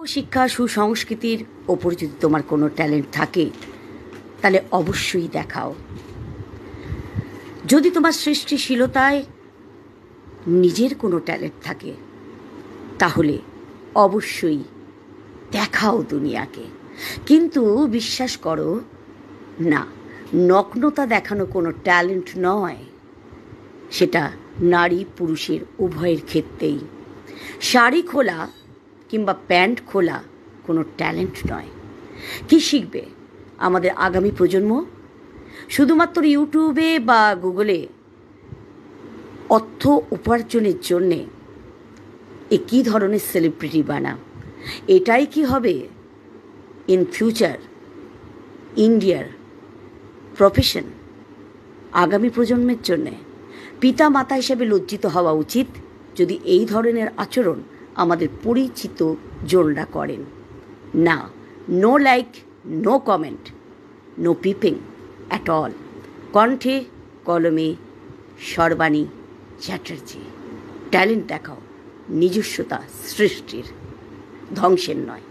শিক্ষা সুসংস্কৃতির ওপর যদি তোমার কোনো ট্যালেন্ট থাকে তাহলে অবশ্যই দেখাও। যদি তোমার সৃষ্টিশীলতায় নিজের কোনো ট্যালেন্ট থাকে তাহলে অবশ্যই দেখাও দুনিয়াকে। কিন্তু বিশ্বাস করো না, নগ্নতা দেখানো কোনো ট্যালেন্ট নয়, সেটা নারী পুরুষের উভয়ের ক্ষেত্রেই। শাড়ি খোলা কিংবা প্যান্ট খোলা কোনো ট্যালেন্ট নয়। কি শিখবে আমাদের আগামী প্রজন্ম? শুধুমাত্র ইউটিউবে বা গুগলে অর্থ উপার্জনের জন্যে কী ধরনের সেলিব্রিটি বানা, এটাই কি হবে ইন ফিউচার ইন্ডিয়ার প্রফেশন? আগামী প্রজন্মের জন্যে পিতা মাতা হিসেবে লজ্জিত হওয়া উচিত যদি এই ধরনের আচরণ আমাদের পরিচিত জনরা করেন। না, no like, no comment, no peeping at all. কণ্ঠে কলমে সর্বাণী চ্যাটার্জি। ট্যালেন্ট দেখাও, নিজস্বতা সৃষ্টির, ধ্বংসের নয়।